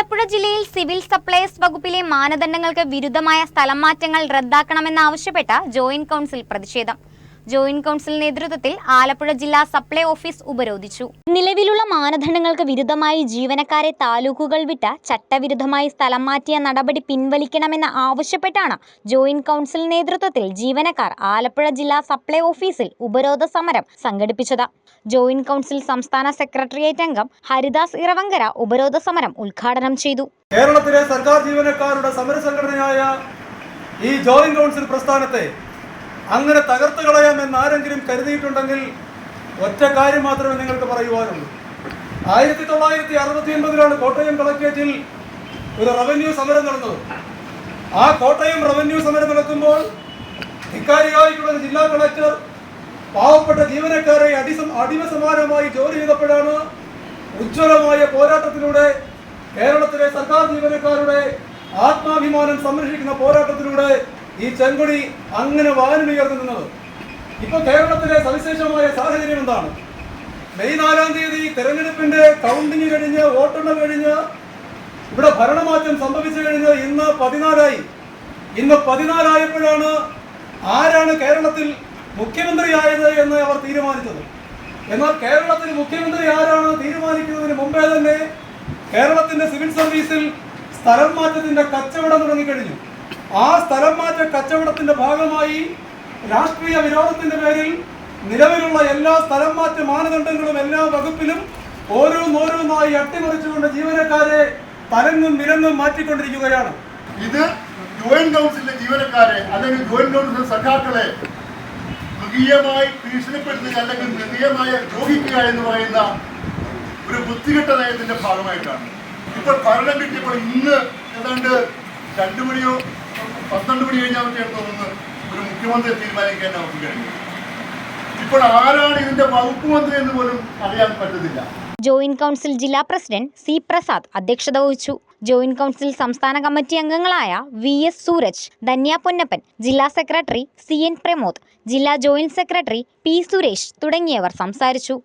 ആലപ്പുഴ ജില്ലയിൽ civil supplies വകുപ്പിലെ മാനദണ്ഡങ്ങൾക്ക് വിരുദ്ധമായ സ്ഥലം മാറ്റങ്ങൾ റദ്ദാക്കണമെന്നാവശ്യപ്പെട്ട ജോയിന്റ് കൗൺസിൽ പ്രതിഷേധം. ജോയിന്റ് കൗൺസിൽ നേതൃത്വത്തിൽ ആലപ്പുഴ ജില്ലാ സപ്ലൈ ഓഫീസ് ഉപരോധിച്ചു. നിലവിലുള്ള മാനദണ്ഡങ്ങൾക്ക് വിരുദ്ധമായി ജീവനക്കാരെ താലൂക്കുകൾ വിട്ട ചട്ടവിരുദ്ധമായി സ്ഥലം മാറ്റിയ നടപടി പിൻവലിക്കണമെന്ന് ആവശ്യപ്പെട്ടാണ് ജോയിന്റ് കൗൺസിൽ നേതൃത്വത്തിൽ ജീവനക്കാർ ആലപ്പുഴ ജില്ലാ സപ്ലൈ ഓഫീസിൽ ഉപരോധ സമരം സംഘടിപ്പിച്ചത്. ജോയിന്റ് കൗൺസിൽ സംസ്ഥാന സെക്രട്ടേറിയറ്റ് അംഗം ഹരിദാസ് ഇറവങ്കര ഉപരോധ സമരം ഉദ്ഘാടനം ചെയ്തു. കേരളത്തിലെ സർക്കാർ ജീവനക്കാരുടെ സമരസംഘടനയായ ഈ ജോയിന്റ് കൗൺസിൽ പ്രസ്ഥാനത്തെ അങ്ങനെ തകർത്ത് കളയാമെന്ന് ആരെങ്കിലും കരുതിയിട്ടുണ്ടെങ്കിൽ ഒറ്റ കാര്യം മാത്രമേ നിങ്ങൾക്ക് പറയുവാനുള്ളൂ. 1969 കോട്ടയം കളക്ട്രേറ്റിൽ ഒരു റവന്യൂ സമരം നടന്നത്. ആ കോട്ടയം റവന്യൂ സമരം നടക്കുമ്പോൾ ധിക്കാരിയായിട്ടുള്ള ജില്ലാ കളക്ടർ പാവപ്പെട്ട ജീവനക്കാരെ അടിമസമാനമായി ജോലി ചെയ്തപ്പോഴാണ് ഉജ്ജ്വലമായ പോരാട്ടത്തിലൂടെ കേരളത്തിലെ സർക്കാർ ജീവനക്കാരുടെ ആത്മാഭിമാനം സംരക്ഷിക്കുന്ന പോരാട്ടത്തിലൂടെ ഈ ചെങ്കൊടി അങ്ങനെ വാനുയർന്നു നിന്നത്. ഇപ്പോൾ കേരളത്തിലെ സവിശേഷമായ സാഹചര്യം എന്താണ്? മെയ് 4-ാം തീയതി തെരഞ്ഞെടുപ്പിന്റെ കൗണ്ടിങ് കഴിഞ്ഞ് വോട്ടെണ്ണൽ കഴിഞ്ഞ് ഇവിടെ ഭരണമാറ്റം സംഭവിച്ചു കഴിഞ്ഞ് ഇന്ന് 14ആയി. ഇന്ന് 14ആയപ്പോഴാണ് ആരാണ് കേരളത്തിൽ മുഖ്യമന്ത്രിയായത് എന്ന് അവർ തീരുമാനിച്ചത്. എന്നാൽ കേരളത്തിൽ മുഖ്യമന്ത്രി ആരാണ് തീരുമാനിക്കുന്നതിന് മുമ്പേ തന്നെ കേരളത്തിന്റെ സിവിൽ സർവീസിൽ സ്ഥലം മാറ്റത്തിന്റെ കച്ചവടം തുടങ്ങിക്കഴിഞ്ഞു. ആ സ്ഥലം മാറ്റ കച്ചവടത്തിന്റെ ഭാഗമായി രാഷ്ട്രീയ വിരോധത്തിന്റെ പേരിൽ നിലവിലുള്ള എല്ലാ സ്ഥലം മാറ്റ മാനദണ്ഡങ്ങളും എല്ലാ വകുപ്പിലും ഓരോന്നോരോന്നായി അട്ടിമറിച്ചുകൊണ്ട് ജീവനക്കാരെ തലങ്ങും വിലങ്ങും മാറ്റിക്കൊണ്ടിരിക്കുകയാണ്. ഇത് ജോയിന്റ് കൗൺസിലിലെ ജീവനക്കാരെ അല്ലെങ്കിൽ ജോയിന്റ് കൗൺസിൽ സഖാക്കളെ മൃഗീയമായി ഭീഷണിപ്പെടുത്തുക അല്ലെങ്കിൽ മൃഗീയമായി ദ്രോഹിക്കുക എന്ന് പറയുന്ന ഒരു ബുദ്ധികെട്ട നയത്തിന്റെ ഭാഗമായിട്ടാണ് ഇപ്പോൾ ഭരണം കിട്ടിയപ്പോൾ ഇന്ന് ഏതാണ്ട് 2 മണിയോ 12 മണി കഴിഞ്ഞാൽ തോന്നുന്നു ഒരു മുഖ്യമന്ത്രി തീരുമാനിക്കാൻ നമുക്ക് കഴിഞ്ഞു. ഇപ്പോൾ ആരാണ് ഇതിന്റെ വകുപ്പ് മന്ത്രി എന്ന് പോലും അറിയാൻ പറ്റുന്നില്ല. ജോയിന്റ് കൗൺസിൽ ജില്ലാ പ്രസിഡന്റ് സി പ്രസാദ് അധ്യക്ഷത വഹിച്ചു. ജോയിന്റ് കൗൺസിൽ സംസ്ഥാന കമ്മിറ്റി അംഗങ്ങളായ VS സൂരജ്, ധന്യ പൊന്നപ്പൻ, ജില്ലാ സെക്രട്ടറി CN പ്രമോദ്, ജില്ലാ ജോയിന്റ് സെക്രട്ടറി P സുരേഷ് തുടങ്ങിയവർ സംസാരിച്ചു.